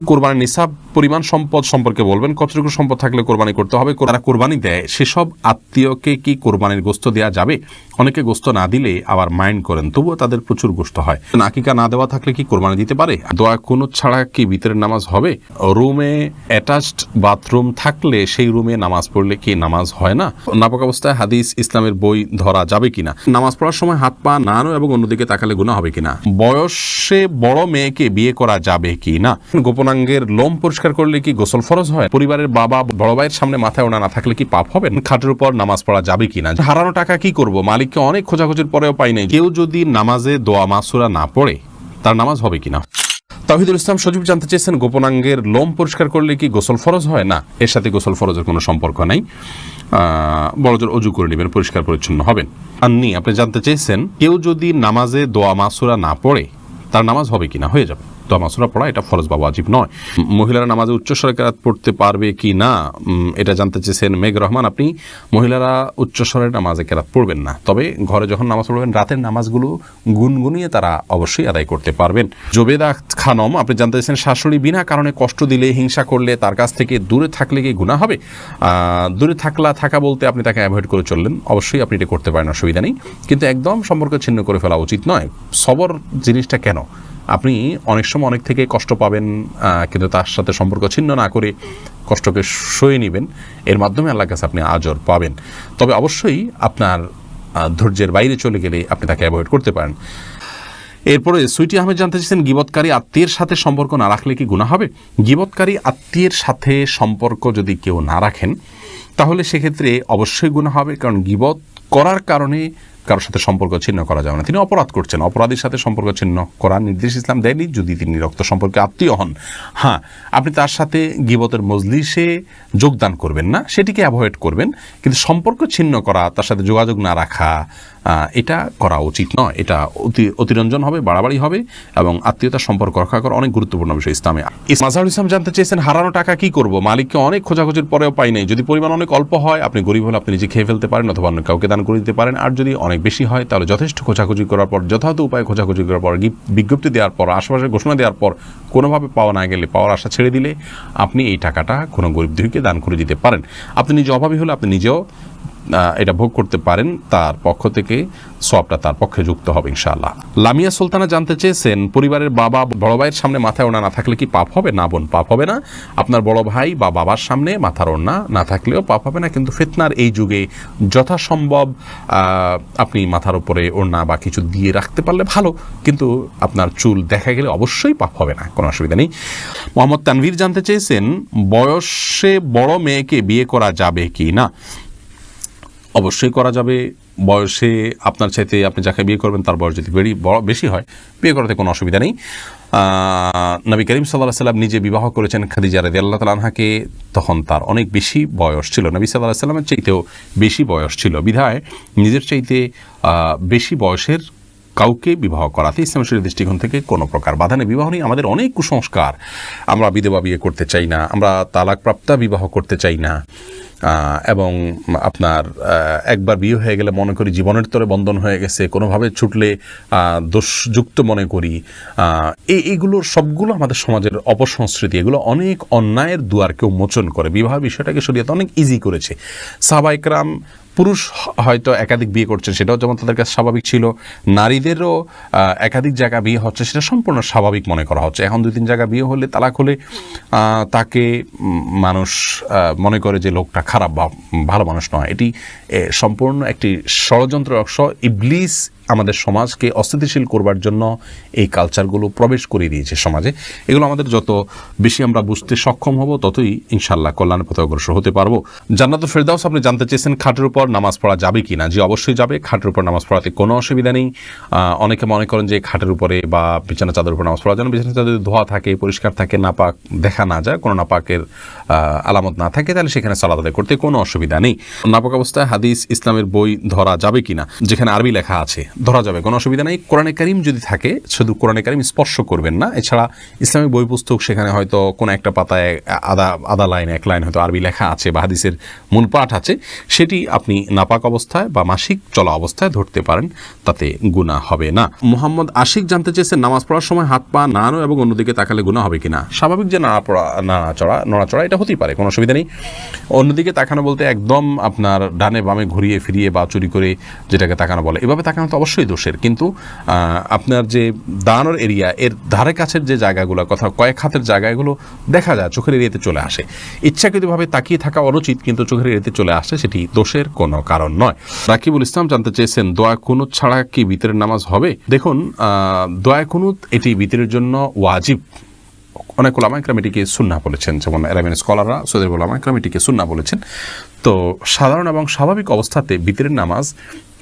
কোরবানির নিসাব পরিমাণ সম্পদ সম্পর্কে বলবেন, কতটুকু সম্পদ থাকলে কোরবানি করতে হবে, যারা কোরবানি দেয় সেসব আত্মীয়কে কি কোরবানির গোশত দেওয়া যাবে? অনেকে গোশত না দিলে আবার মাইন্ড করেন, তবুও তাদের প্রচুর গোশত হয়। আকিকা না দেওয়া থাকলে কি কোরবানি দিতে পারে? দোয়া কুনুত ছাড়া কি ভিতরের নামাজ হবে? রুমে অ্যাটাচড বাথরুম থাকলে সেই রুমে নামাজ পড়লে কি নামাজ হয় না? নাপাক অবস্থায় হাদিস ইসলামের বই ধরা যাবে কিনা? নামাজ পড়ার সময় হাত পা নাড়ানো এবং অন্যদিকে তাকালে গুনাহ হবে কিনা? বয়সে বড় মেয়েকে বিয়ে করা যাবে কি না? গোপনাঙ্গের লোম পরিষ্কার করলে কি গোসল ফরজ হয়? পরিবারের বাবা বড় ভাইয়ের সামনে মাথায় ওড়না না থাকলে কি পাপ হবে? খাটের উপর নামাজ পড়া যাবে কিনা? হারানো টাকা কি করব? মালিককে অনেক খোঁজাখুঁজির পরেও পাই নাই। কেউ যদি নামাজে দোয়া মাসুরা না পড়ে তার নামাজ হবে কিনা? তাওহিদুল ইসলাম সজীব জানতে চেয়েছেন, গোপনাঙ্গের লোম পরিষ্কার করলে কি গোসল ফরজ হয়? না, এর সাথে গোসল ফরজের কোনো সম্পর্ক নাই। বড়জোর অজু করে নেবেন, পরিষ্কার পরিচ্ছন্ন হবেন। আন্নি আপনি জানতে চেয়েছেন, কেউ যদি নামাজে দোয়া মাসুরা না পড়ে তার নামাজ হবে কিনা? হয়ে যাবে। দোয়া মাসুরা পড়া এটা ফরজ বা ওয়াজিব নয়। মহিলারা নামাজে উচ্চস্বরে কেরাত পড়তে পারবে কি না, এটা জানতে চেয়েছেন মেঘ রহমান। আপনি মহিলারা উচ্চস্বরের নামাজে কেরাত পড়বেন না, তবে ঘরে যখন নামাজ পড়বেন রাতের নামাজগুলো গুনগুনিয়ে তারা অবশ্যই আদায় করতে পারবেন। জোবেদা খানম আপনি জানতে চেয়েছেন, শাশুড়ি বিনা কারণে কষ্ট দিলে, হিংসা করলে তার কাছ থেকে দূরে থাকলে কি গুনাহ হবে? দূরে থাকা বলতে আপনি তাকে অ্যাভয়েড করে চললেন, অবশ্যই আপনি এটা করতে পারেন, অসুবিধা নেই, কিন্তু একদম সম্পর্ক ছিন্ন করে ফেলা উচিত নয়। সবর জিনিসটা কেন? আপনি অনেক সময় অনেক থেকে কষ্ট পাবেন, কিন্তু তার সাথে সম্পর্ক ছিন্ন না করে কষ্টকে সয়ে নেবেন, এর মাধ্যমে আল্লাহর কাছে আপনি আজর পাবেন। তবে অবশ্যই আপনার ধৈর্যের বাইরে চলে গেলে আপনি তাকে অ্যাভয়েড করতে পারেন। এরপরে সুইটি আহমেদ জানতে চাইছেন, গিবতকারী আত্মীয়ের সাথে সম্পর্ক না রাখলে কি গুনাহ হবে? গিবতকারী আত্মীয়ের সাথে সম্পর্ক যদি কেউ না রাখেন তাহলে সেক্ষেত্রে অবশ্যই গুনাহ হবে, কারণ গিবত করার কারণে কারোর সাথে সম্পর্ক ছিন্ন করা যাবে না। তিনি অপরাধ করছেন, অপরাধীর সাথে সম্পর্ক ছিন্ন করার নির্দেশ ইসলাম দেয়নি যদি তিনি রক্ত সম্পর্কে আত্মীয় হন। হ্যাঁ, আপনি তার সাথে গিবতের মজলিসে যোগদান করবেন না, সেটিকে অ্যাভয়েড করবেন, কিন্তু সম্পর্ক ছিন্ন করা, তার সাথে যোগাযোগ না রাখা, এটা করা উচিত নয়। এটা অতিরঞ্জন হবে, বাড়াবাড়ি হবে, এবং আত্মীয়তার সম্পর্ক রক্ষা করা অনেক গুরুত্বপূর্ণ বিষয় ইসলামে। মাজাহুল ইসলাম জানতে চেয়েছেন, হারানো টাকা কি করব? মালিককে অনেক খোঁজাখুঁজির পরেও পাই নাই। যদি পরিমাণ অনেক অল্প হয়, আপনি গরিব হলে আপনি নিজে খেয়ে ফেলতে পারেন অথবা অন্য কাউকে দান করে দিতে পারেন। আর যদি অনেক বেশি হয় তাহলে যথেষ্ট খোঁজাখুঁজি করার পর, যথাযথ উপায়ে খোঁজাখুঁজি করার পর, বিজ্ঞপ্তি দেওয়ার পর, আশেপাশে ঘোষণা দেওয়ার পর কোনোভাবে পাওয়া না গেলে, পাওয়ার আশা ছেড়ে দিলে আপনি এই টাকাটা কোনো গরিব দুঃখীকে দান করে দিতে পারেন। আপনি নিজে অভাবী হলে আপনি নিজেও এটা ভোগ করতে পারেন, তার পক্ষ থেকে সওয়াবটা তার পক্ষে যুক্ত হবে ইনশাআল্লাহ। লামিয়া সুলতানা জানতে চেয়েছেন, পরিবারের বাবা বড় ভাইয়ের সামনে মাথায় ওড়না না থাকলে কি পাপ হবে? না বোন, পাপ হবে না। আপনার বড় ভাই বা বাবার সামনে মাথার ওড়না না থাকলেও পাপ হবে না, কিন্তু ফিতনার এই যুগে যথাসম্ভব আপনি মাথার উপরে ওড়না বা কিছু দিয়ে রাখতে পারলে ভালো, কিন্তু আপনার চুল দেখা গেলে অবশ্যই পাপ হবে না, কোনো অসুবিধা নেই। মোহাম্মদ তানভীর জানতে চেয়েছেন, বয়সে বড় মেয়েকে বিয়ে করা যাবে কি না? অবশ্যই করা যাবে। বয়সে আপনার চাইতে আপনি যাকে বিয়ে করবেন তার বয়স যদি বেশি হয়, বিয়ে করাতে কোনো অসুবিধা নেই। নবী করিম সাল্লাল্লাহু আলাইহি ওয়াসাল্লাম নিজে বিবাহ করেছেন খাদিজা রাদিয়াল্লাহু তাআলা আনহাকে, তখন তার অনেক বেশি বয়স ছিল, নবী সাল্লাল্লাহু আলাইহি ওয়াসাল্লামের চাইতেও বেশি বয়স ছিল, বিধায় নিজের চাইতে বেশি বয়সের কাউকে বিবাহ করাতে ইসলামের শরীয়তের দৃষ্টিকোণ থেকে কোনো প্রকার বাধা নেই। বিবাহ নিয়ে আমাদের অনেক কুসংস্কার, আমরা বিধবা বিয়ে করতে চাই না, আমরা তালাকপ্রাপ্তা বিবাহ করতে চাই না, এবং আপনার একবার বিয়ে হয়ে গেলে মনে করি জীবনের তরে বন্ধন হয়ে গেছে, কোনোভাবে ছুটলে দোষযুক্ত মনে করি। এইগুলোর সবগুলো আমাদের সমাজের অপসংস্কৃতি, এগুলো অনেক অন্যায়ের দুয়ারকে উন্মোচন করে। বিবাহ বিষয়টাকে শরীয়ত অনেক ইজি করেছে। সাহাবায়ে কেরাম পুরুষ হয়তো একাধিক বিয়ে করছেন, সেটাও যেমন তাদের কাছে স্বাভাবিক ছিল, নারীদেরও একাধিক জায়গা বিয়ে হচ্ছে, সেটা সম্পূর্ণ স্বাভাবিক মনে করা হচ্ছে। এখন 2-3 জায়গা বিয়ে হলে, তালাক হলে তাকে মানুষ মনে করে যে লোকটা খারাপ বা ভালো মানুষ নয়। এটি সম্পূর্ণ একটি ষড়যন্ত্র অংশ। ইবলিস আমাদের সমাজকে অস্থিতিশীল করবার জন্য এই কালচারগুলো প্রবেশ করে দিয়েছে সমাজে। এগুলো আমাদের যত বেশি আমরা বুঝতে সক্ষম হব, ততই ইনশাআল্লাহ কল্যাণের পথে অগ্রসর হতে পারবো। জান্নাতুল ফেরদাউস আপনি জানতে চেয়েছেন, খাটের উপর নামাজ পড়া যাবে কি না? জি, অবশ্যই যাবে। খাটের উপর নামাজ পড়াতে কোনো অসুবিধা নেই। অনেকে মনে করেন যে খাটের উপরে বা বিছানা চাদরের উপর নামাজ পড়ার জন্য, বিছানা চাদর ধোয়া থাকে, পরিষ্কার থাকে, নাপাক দেখা না যায়, কোনো নাপাকের আলামত না থাকে, তাহলে সেখানে সালাত আদায় করতে কোনো অসুবিধা নেই। নাপাক অবস্থায় হাদিস ইসলামের বই ধরা যাবে কিনা, যেখানে আরবি লেখা আছে? ধরা যাবে, কোনো অসুবিধা নেই। কোরআনে কারীম যদি থাকে শুধু কোরআনে কারীম স্পর্শ করবেন না, এছাড়া ইসলামিক বই পুস্তক সেখানে হয়তো কোনো একটা পাতায় আধা লাইন এক লাইন হয়তো আরবি লেখা আছে বা হাদিসের মূল পাঠ আছে, সেটি আপনি নাপাক অবস্থায় বা মাসিক চলা অবস্থায় ধরতে পারেন, তাতে গুনাহ হবে না। মোহাম্মদ আশিক জানতে চেয়েছেন নামাজ পড়ার সময় হাত পা নাড়ানো এবং অন্যদিকে তাকালে গুনাহ হবে কিনা। স্বাভাবিক যে নড়াচড়া এটা হতেই পারে, কোনো অসুবিধা নেই। অন্যদিকে তাকানো বলতে একদম আপনার ডানে বামে ঘুরিয়ে ফিরিয়ে বা চুরি করে যেটাকে তাকানো বলে, এভাবে তাকানো তো অবশ্যই দোষের, কিন্তু আপনার যে দাঁড়ানোর এরিয়া এর ধারে কাছের যে জায়গাগুলো, কথা কয়েক হাতের জায়গাগুলো দেখা যায় চোখের এরিয়াতে চলে আসে, ইচ্ছাকৃতভাবে তাকিয়ে থাকা অনুচিত কিন্তু চোখের এরিয়াতে চলে আসে, সেটি দোষের কোনো কারণ নয়। রাকিবুল ইসলাম জানতে চেয়েছেন দোয়া কুনুত ছাড়া কি বিতরের নামাজ হবে? দেখুন, দোয়া কুনুত এটি বিতরের জন্য ওয়াজিব। অনেক ওলামা ইকরাম এটিকে সুন্নাহ বলেছেন, যেমন আরবিয়ান স্কলাররা, সৌদি আরবের ওলামা ইকরাম এটিকে সুন্নাহ বলেছেন। তো সাধারণ এবং স্বাভাবিক অবস্থাতে বিতরের নামাজ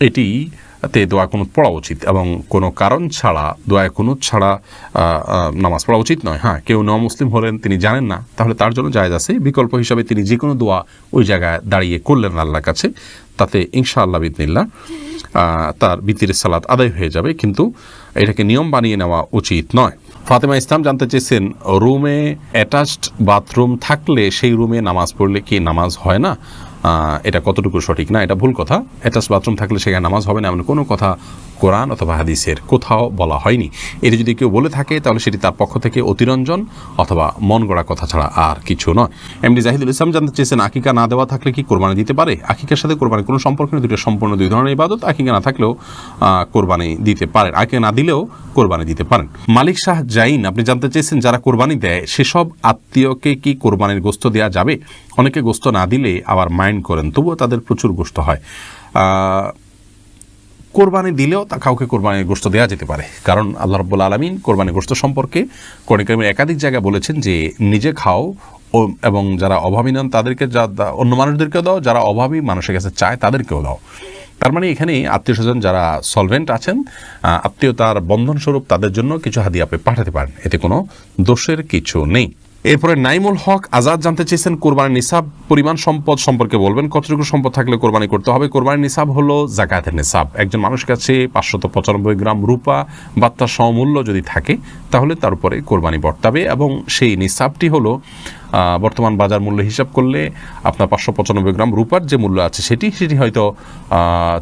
এটিতে দোয়া কুনুত পড়া উচিত এবং কোনো কারণ ছাড়া দোয়া কুনুত ছাড়া নামাজ পড়া উচিত নয়। হ্যাঁ, কেউ নন মুসলিম হলেন, তিনি জানেন না, তাহলে তার জন্য জায়েজ আছে। বিকল্প হিসাবে তিনি যে কোনো দোয়া ওই জায়গায় দাঁড়িয়ে করলেন আল্লাহর কাছে, তাতে ইনশাআল্লাহ বিদিনিল্লাহ তার বিতিরের সালাত আদায় হয়ে যাবে, কিন্তু এটাকে নিয়ম বানিয়ে নেওয়া উচিত নয়। ফাতেমা ইসলাম জানতে চেয়েছেন রুমে অ্যাটাচড বাথরুম থাকলে সেই রুমে নামাজ পড়লে কি নামাজ হয় না? এটা কতটুকু সঠিক? না, এটা ভুল কথা। অ্যাটাচ বাথরুম থাকলে সেখানে নামাজ হবে না এমন কোনো কথা কোরআন অথবা হাদিসের কোথাও বলা হয়নি। এটি যদি কেউ বলে থাকে তাহলে সেটি তার পক্ষ থেকে অতিরঞ্জন অথবা মন গড়া কথা ছাড়া আর কিছু নয়। এমডি জাহিদুল ইসলাম জানতে চেয়েছেন আকিকা না দেওয়া থাকলে কি কোরবানি দিতে পারে? আকিকার সাথে কোরবানি কোনো সম্পর্ক নেই, দুটো সম্পূর্ণ দুই ধরনের ইবাদত। আকিকা না থাকলেও কোরবানি দিতে পারেন, আকিকা না দিলেও কোরবানি দিতে পারেন। মালিক শাহ জাইন আপনি জানতে চেয়েছেন যারা কোরবানি দেয় সেসব আত্মীয়কে কি কোরবানির গোশত দেওয়া যাবে? অনেকে গোশত না দিলে আবার মাইন্ড করেন, তবুও তাদের প্রচুর গোশত হয়। কোরবানি দিলেও তা কাউকে কোরবানির গোশত দেওয়া যেতে পারে, কারণ আল্লাহ রাব্বুল আলামিন কোরবানির গোশত সম্পর্কে কোরআন কারীমের একাধিক জায়গায় বলেছেন যে নিজে খাও এবং যারা অভাবী নন তাদেরকে অন্য মানুষদেরকেও দাও, যারা অভাবী মানুষের কাছে চায় তাদেরকেও দাও। তার মানে এখানে আত্মীয় স্বজন যারা সলভেন্ট আছেন, আত্মীয়তার বন্ধনস্বরূপ তাদের জন্য কিছু হাদিয়া আপনি পাঠাতে পারেন, এতে কোনো দোষের কিছু নেই। এরপরে নাইমুল হক আজাদ জানতে চেয়েছেন কোরবানির নিসাব পরিমাণ সম্পদ সম্পর্কে বলবেন, কতটুকু সম্পদ থাকলে কোরবানি করতে হবে? কোরবানির নিসাব হলো যাকাতের নিসাব। একজন মানুষের কাছে 595 গ্রাম রূপা বা তার সমমূল্য যদি থাকে তাহলে তার উপরে কোরবানি বর্তাবে, এবং সেই নিসাবটি হলো বর্তমান বাজার মূল্য হিসাব করলে আপনার 595 গ্রাম রূপার যে মূল্য আছে সেটি হয়তো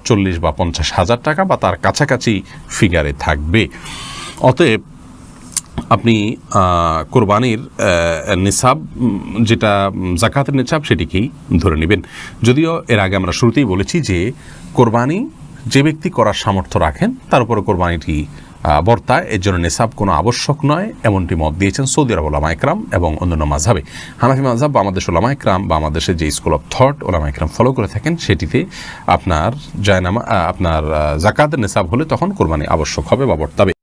40 বা 50 হাজার টাকা বা তার কাছাকাছি ফিগারে থাকবে। অতএব আপনি কোরবানির নিসাব যেটা যাকাতের নিসাব সেটিকেই ধরে নেবেন। যদিও এর আগে আমরা শুরুতেই বলেছি যে কোরবানি যে ব্যক্তি করার সামর্থ্য রাখেন তার উপরে কোরবানিটি বর্তায়, এর জন্য নিসাব কোনো আবশ্যক নয়, এমনটি মত দিয়েছেন সৌদি আরব ওলামা ইকরাম এবং অন্যান্য মাযহাবে। হানাফি মাযহাব বা আমাদের ওলামা ইকরাম বা আমাদের যে স্কুল অফ থট ওলামা ইকরাম ফলো করে থাকেন, সেটিতে আপনার আপনার যাকাতের নিসাব হলে তখন কোরবানি আবশ্যক হবে বা বর্তাবে।